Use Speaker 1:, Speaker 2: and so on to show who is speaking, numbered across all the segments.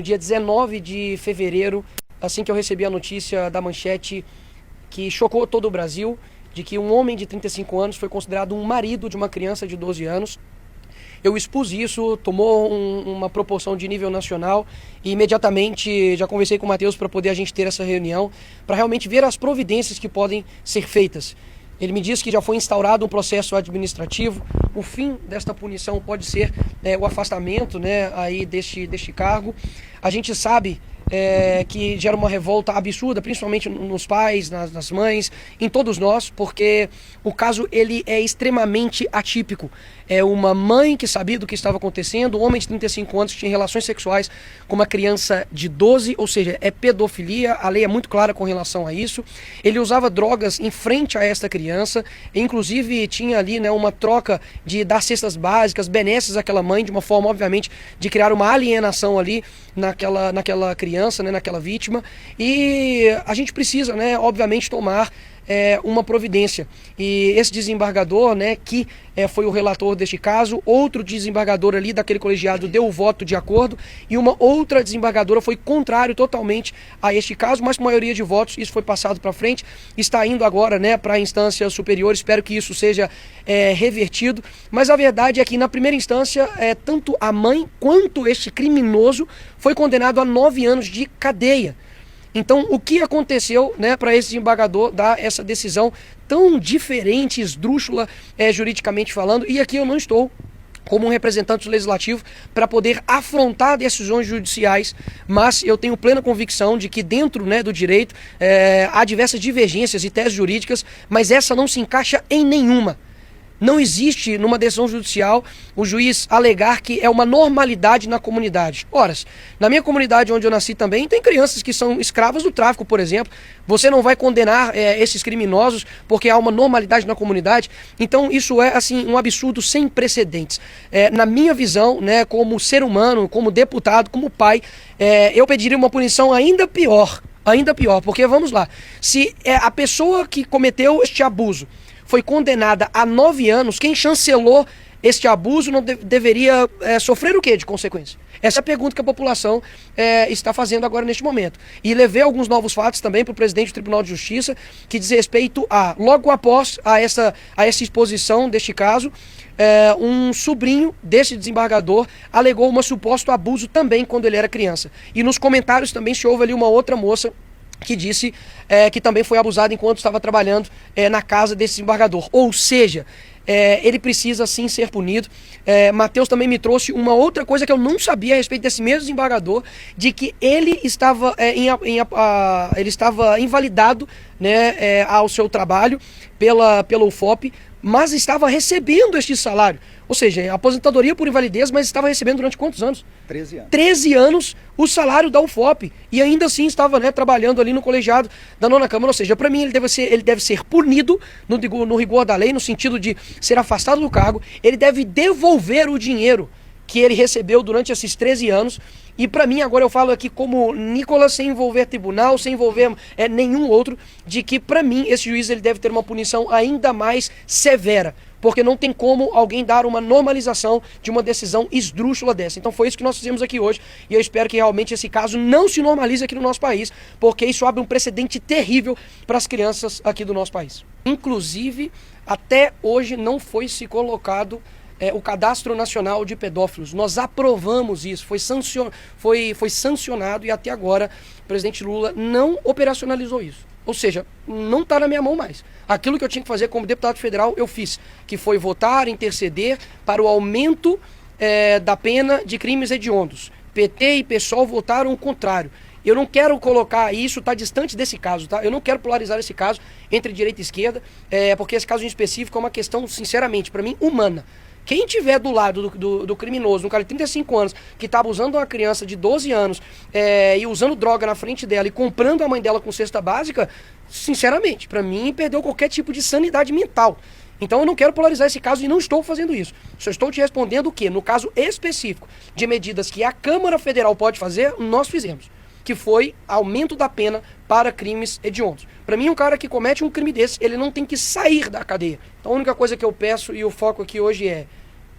Speaker 1: No dia 19 de fevereiro, assim que eu recebi a notícia da manchete que chocou todo o Brasil, de que um homem de 35 anos foi considerado um marido de uma criança de 12 anos. Eu expus isso, tomou uma proporção de nível nacional e imediatamente já conversei com o Matheus para poder a gente ter essa reunião, para realmente ver as providências que podem ser feitas. Ele me disse que já foi instaurado um processo administrativo. O fim desta punição pode ser o afastamento, né, aí deste cargo. A gente sabe que gera uma revolta absurda, principalmente nos pais, nas mães, em todos nós, porque o caso ele é extremamente atípico. É uma mãe que sabia do que estava acontecendo, um homem de 35 anos que tinha relações sexuais com uma criança de 12, ou seja, é pedofilia, a lei é muito clara com relação a isso. Ele usava drogas em frente a esta criança, inclusive tinha ali, né, uma troca de dar cestas básicas, benesses àquela mãe, de uma forma, obviamente, de criar uma alienação ali naquela criança, né, naquela vítima. E a gente precisa, né, obviamente, tomar uma providência. E esse desembargador, né, que foi o relator deste caso, outro desembargador ali daquele colegiado deu o voto de acordo e uma outra desembargadora foi contrário totalmente a este caso, mas com maioria de votos isso foi passado para frente, está indo agora, né, para a instância superior. Espero que isso seja revertido, mas a verdade é que na primeira instância tanto a mãe quanto este criminoso foi condenado a 9 anos de cadeia. Então, o que aconteceu, né, para esse desembargador dar essa decisão tão diferente, esdrúxula, juridicamente falando? E aqui eu não estou como um representante legislativo para poder afrontar decisões judiciais, mas eu tenho plena convicção de que dentro, né, do direito há diversas divergências e teses jurídicas, mas essa não se encaixa em nenhuma. Não existe numa decisão judicial o juiz alegar que é uma normalidade na comunidade. Ora, na minha comunidade onde eu nasci também tem crianças que são escravas do tráfico, por exemplo. Você não vai condenar esses criminosos porque há uma normalidade na comunidade. Então isso é assim um absurdo sem precedentes. Na minha visão, né, como ser humano, como deputado, como pai, eu pediria uma punição ainda pior, porque vamos lá, se a pessoa que cometeu este abuso foi condenada a 9 anos, quem chancelou este abuso não deveria sofrer o quê de consequência? Essa é a pergunta que a população está fazendo agora neste momento. E levei alguns novos fatos também para o presidente do Tribunal de Justiça, que diz respeito a, logo após essa exposição deste caso, um sobrinho desse desembargador alegou um suposto abuso também quando ele era criança. E nos comentários também se houve ali uma outra moça que disse que também foi abusado enquanto estava trabalhando na casa desse desembargador. Ou seja, ele precisa sim ser punido. Matheus também me trouxe uma outra coisa que eu não sabia a respeito desse mesmo desembargador, de que ele estava, ele estava invalidado, né, ao seu trabalho pela UFOP, mas estava recebendo este salário. Ou seja, aposentadoria por invalidez, mas estava recebendo durante quantos anos?
Speaker 2: 13 anos.
Speaker 1: 13 anos o salário da UFOP. E ainda assim estava, né, trabalhando ali no colegiado da 9ª Câmara. Ou seja, para mim ele deve ser punido no rigor da lei, no sentido de ser afastado do cargo. Ele deve devolver o dinheiro que ele recebeu durante esses 13 anos. E para mim, agora eu falo aqui como Nicolas, sem envolver tribunal, sem envolver nenhum outro, de que para mim esse juiz ele deve ter uma punição ainda mais severa. Porque não tem como alguém dar uma normalização de uma decisão esdrúxula dessa. Então foi isso que nós fizemos aqui hoje e eu espero que realmente esse caso não se normalize aqui no nosso país, porque isso abre um precedente terrível para as crianças aqui do nosso país. Inclusive, até hoje não foi se colocado o Cadastro Nacional de Pedófilos. Nós aprovamos isso, foi sancionado e até agora o presidente Lula não operacionalizou isso. Ou seja, não está na minha mão mais. Aquilo que eu tinha que fazer como deputado federal, eu fiz, que foi votar, interceder para o aumento da pena de crimes hediondos. PT e PSOL votaram o contrário. Eu não quero colocar isso, está distante desse caso, tá? Eu não quero polarizar esse caso entre direita e esquerda, porque esse caso em específico é uma questão, sinceramente, para mim, humana. Quem tiver do lado do criminoso, um cara de 35 anos, que está abusando de uma criança de 12 anos e usando droga na frente dela e comprando a mãe dela com cesta básica, sinceramente, para mim, perdeu qualquer tipo de sanidade mental. Então eu não quero polarizar esse caso e não estou fazendo isso. Só estou te respondendo o quê? No caso específico de medidas que a Câmara Federal pode fazer, nós fizemos. Que foi aumento da pena para crimes hediondos. Para mim, um cara que comete um crime desse, ele não tem que sair da cadeia. Então a única coisa que eu peço e o foco aqui hoje é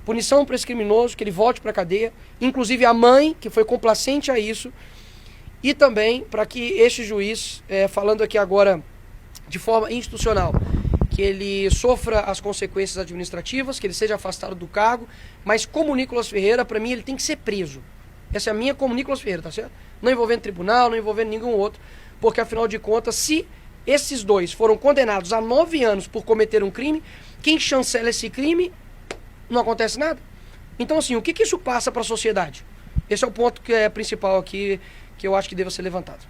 Speaker 1: punição para esse criminoso, que ele volte para a cadeia, inclusive a mãe, que foi complacente a isso, e também para que este juiz, falando aqui agora de forma institucional, que ele sofra as consequências administrativas, que ele seja afastado do cargo, mas como Nicolas Ferreira, para mim, ele tem que ser preso. Essa é a minha como Nicolas Ferreira, tá certo? Não envolvendo tribunal, não envolvendo nenhum outro, porque afinal de contas, se esses dois foram condenados a 9 anos por cometer um crime, quem chancela esse crime, não acontece nada. Então, assim, o que isso passa para a sociedade? Esse é o ponto que é principal aqui, que eu acho que deva ser levantado.